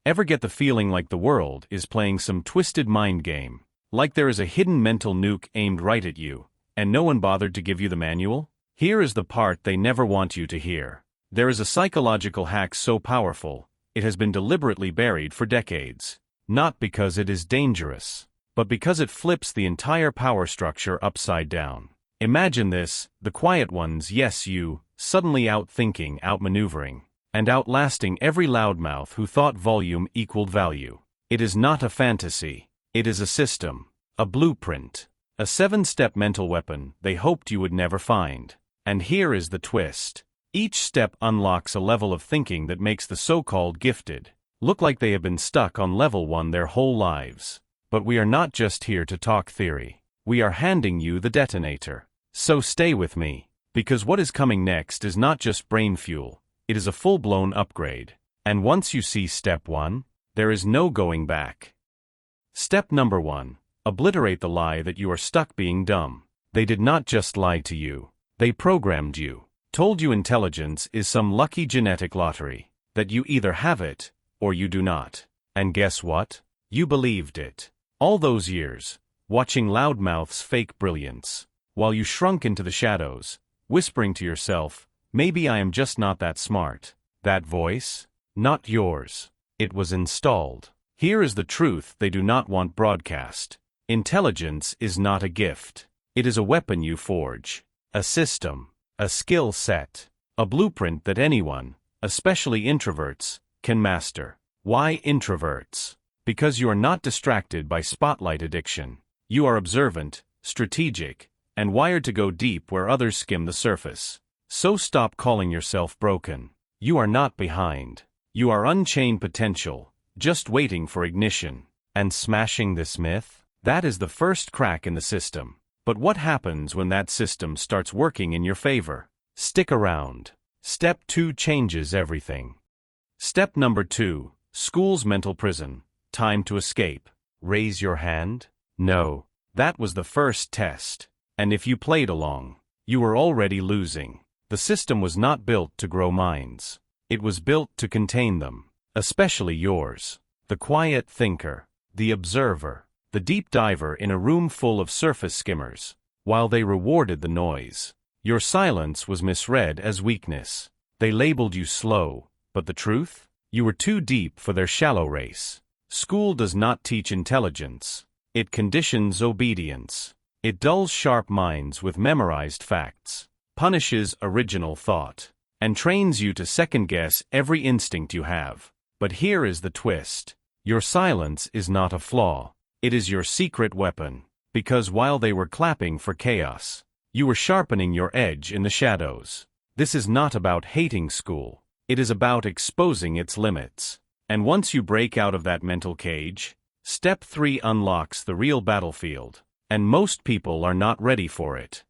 Ever get the feeling like the world is playing some twisted mind game? Like there is a hidden mental nuke aimed right at you, and no one bothered to give you the manual? Here is the part they never want you to hear. There is a psychological hack so powerful, it has been deliberately buried for decades. Not because it is dangerous, but because it flips the entire power structure upside down. Imagine this, the quiet ones, yes you, suddenly outthinking, outmaneuvering, and outlasting every loudmouth who thought volume equaled value. It is not a fantasy. It is a system, a blueprint, a 7-step mental weapon they hoped you would never find. And here is the twist. Each step unlocks a level of thinking that makes the so-called gifted look like they have been stuck on level 1 their whole lives. But we are not just here to talk theory. We are handing you the detonator. So stay with me, because what is coming next is not just brain fuel, it is a full-blown upgrade. And once you see step 1, there is no going back. Step number 1. Obliterate the lie that you are stuck being dumb. They did not just lie to you. They programmed you. Told you intelligence is some lucky genetic lottery, that you either have it, or you do not. And guess what? You believed it. All those years, watching loudmouths fake brilliance, while you shrunk into the shadows, whispering to yourself, maybe I am just not that smart. That voice? Not yours. It was installed. Here is the truth they do not want broadcast. Intelligence is not a gift. It is a weapon you forge. A system. A skill set. A blueprint that anyone, especially introverts, can master. Why introverts? Because you are not distracted by spotlight addiction. You are observant, strategic, and wired to go deep where others skim the surface. So stop calling yourself broken. You are not behind. You are unchained potential, just waiting for ignition. And smashing this myth? That is the first crack in the system. But what happens when that system starts working in your favor? Stick around. Step 2 changes everything. Step number 2, school's mental prison. Time to escape. Raise your hand? No. That was the first test. And if you played along, you were already losing. The system was not built to grow minds. It was built to contain them. Especially yours. The quiet thinker. The observer. The deep diver in a room full of surface skimmers. While they rewarded the noise, your silence was misread as weakness. They labeled you slow, but the truth? You were too deep for their shallow race. School does not teach intelligence. It conditions obedience. It dulls sharp minds with memorized facts, punishes original thought, and trains you to second-guess every instinct you have. But here is the twist. Your silence is not a flaw. It is your secret weapon. Because while they were clapping for chaos, you were sharpening your edge in the shadows. This is not about hating school. It is about exposing its limits. And once you break out of that mental cage, step 3 unlocks the real battlefield. And most people are not ready for it.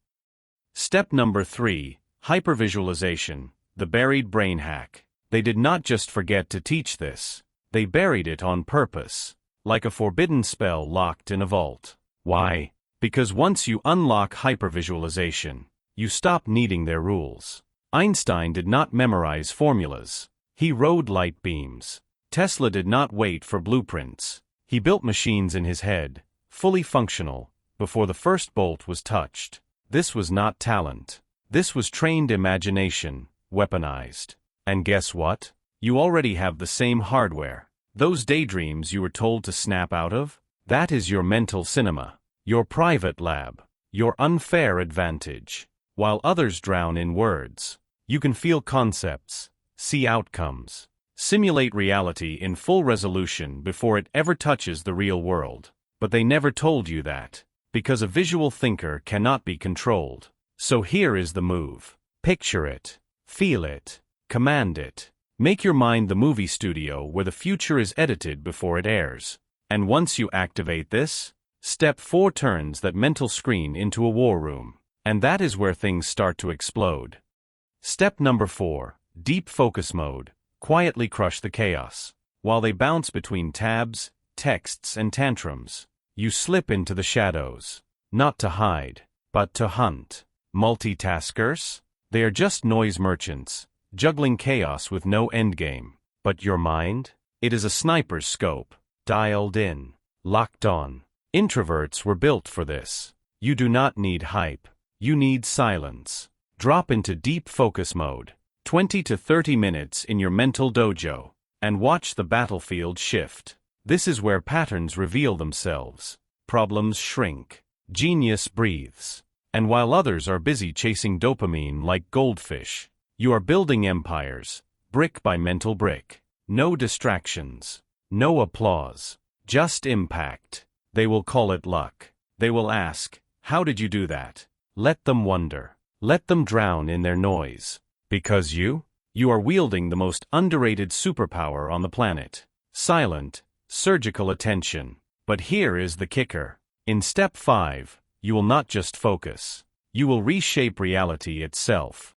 Step number 3, hypervisualization, the buried brain hack. They did not just forget to teach this. They buried it on purpose, like a forbidden spell locked in a vault. Why? Because once you unlock hypervisualization, you stop needing their rules. Einstein did not memorize formulas. He rode light beams. Tesla did not wait for blueprints. He built machines in his head, fully functional, before the first bolt was touched. This was not talent. This was trained imagination, weaponized. And guess what? You already have the same hardware. Those daydreams you were told to snap out of? That is your mental cinema, your private lab, your unfair advantage. While others drown in words, you can feel concepts, see outcomes, simulate reality in full resolution before it ever touches the real world. But they never told you that, because a visual thinker cannot be controlled. So here is the move. Picture it, feel it, command it. Make your mind the movie studio where the future is edited before it airs. And once you activate this, step 4 turns that mental screen into a war room. And that is where things start to explode. Step number 4, deep focus mode. Quietly crush the chaos. While they bounce between tabs, texts, and tantrums, you slip into the shadows. Not to hide, but to hunt. Multitaskers? They are just noise merchants, juggling chaos with no endgame. But your mind? It is a sniper's scope, dialed in, locked on. Introverts were built for this. You do not need hype. You need silence. Drop into deep focus mode, 20 to 30 minutes in your mental dojo, and watch the battlefield shift. This is where patterns reveal themselves. Problems shrink. Genius breathes. And while others are busy chasing dopamine like goldfish, you are building empires, brick by mental brick. No distractions. No applause. Just impact. They will call it luck. They will ask, how did you do that? Let them wonder. Let them drown in their noise. Because you are wielding the most underrated superpower on the planet. Silent, surgical attention. But here is the kicker. In step 5, you will not just focus. You will reshape reality itself.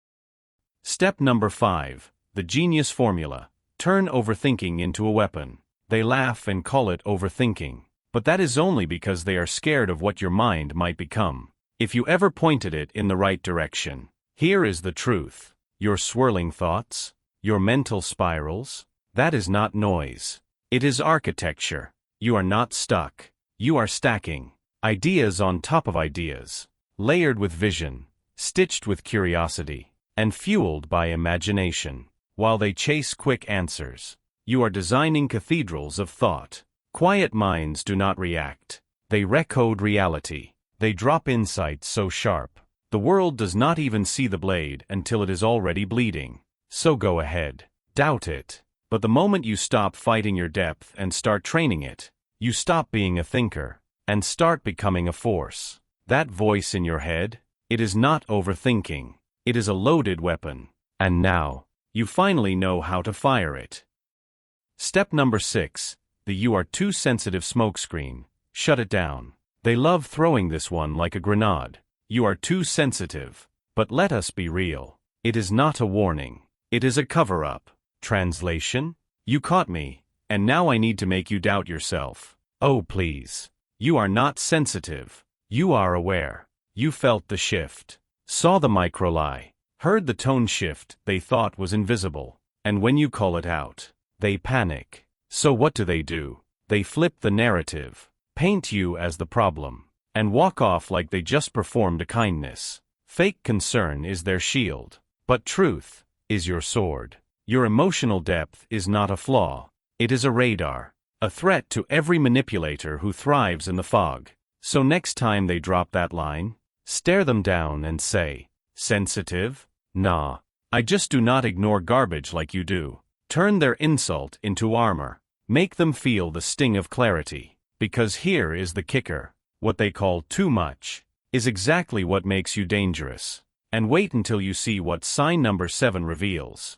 Step number 5, the genius formula. Turn overthinking into a weapon. They laugh and call it overthinking. But that is only because they are scared of what your mind might become. If you ever pointed it in the right direction. Here is the truth. Your swirling thoughts, your mental spirals, that is not noise. It is architecture. You are not stuck. You are stacking. Ideas on top of ideas. Layered with vision, stitched with curiosity, and fueled by imagination. While they chase quick answers, you are designing cathedrals of thought. Quiet minds do not react. They recode reality. They drop insights so sharp. The world does not even see the blade until it is already bleeding. So go ahead. Doubt it. But the moment you stop fighting your depth and start training it, you stop being a thinker and start becoming a force. That voice in your head, it is not overthinking. It is a loaded weapon. And now, you finally know how to fire it. Step number 6, the you are too sensitive smokescreen. Shut it down. They love throwing this one like a grenade. You are too sensitive. But let us be real. It is not a warning. It is a cover-up. Translation? You caught me, and now I need to make you doubt yourself. Oh please. You are not sensitive. You are aware. You felt the shift. Saw the micro-lie. Heard the tone shift they thought was invisible. And when you call it out, they panic. So what do? They flip the narrative. Paint you as the problem. And walk off like they just performed a kindness. Fake concern is their shield. But truth is your sword. Your emotional depth is not a flaw. It is a radar. A threat to every manipulator who thrives in the fog. So next time they drop that line, stare them down and say, sensitive? Nah. I just do not ignore garbage like you do. Turn their insult into armor. Make them feel the sting of clarity. Because here is the kicker. What they call too much is exactly what makes you dangerous. And wait until you see what sign number 7 reveals.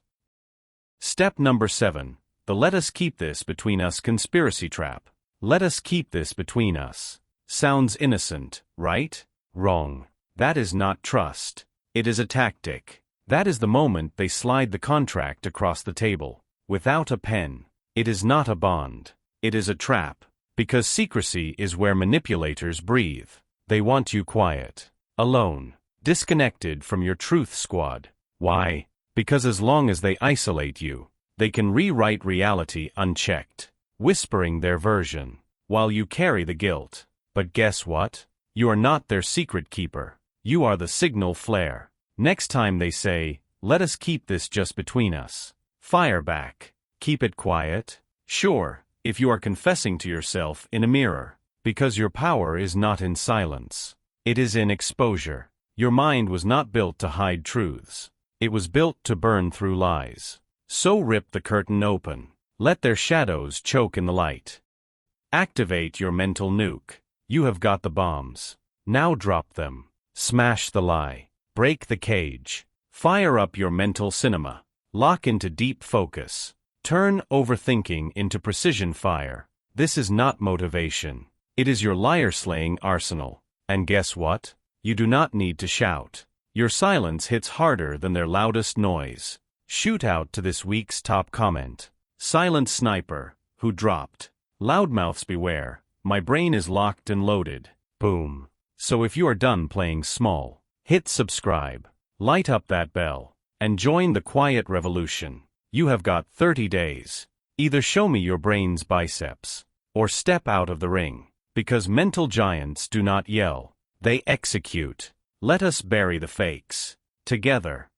Step number 7. The let us keep this between us conspiracy trap. Let us keep this between us. Sounds innocent, right? Wrong. That is not trust. It is a tactic. That is the moment they slide the contract across the table. Without a pen. It is not a bond. It is a trap. Because secrecy is where manipulators breathe. They want you quiet. Alone. Disconnected from your truth squad. Why? Because as long as they isolate you, they can rewrite reality unchecked, whispering their version, while you carry the guilt. But guess what? You are not their secret keeper. You are the signal flare. Next time they say, let us keep this just between us. Fire back. Keep it quiet? Sure, if you are confessing to yourself in a mirror. Because your power is not in silence. It is in exposure. Your mind was not built to hide truths. It was built to burn through lies. So rip the curtain open. Let their shadows choke in the light. Activate your mental nuke. You have got the bombs. Now drop them. Smash the lie. Break the cage. Fire up your mental cinema. Lock into deep focus. Turn overthinking into precision fire. This is not motivation. It is your liar-slaying arsenal. And guess what? You do not need to shout. Your silence hits harder than their loudest noise. Shoot out to this week's top comment. Silent sniper, who dropped. Loudmouths beware, my brain is locked and loaded. Boom. So if you are done playing small, hit subscribe, light up that bell, and join the quiet revolution. You have got 30 days. Either show me your brain's biceps, or step out of the ring. Because mental giants do not yell, they execute. Let us bury the fakes. Together.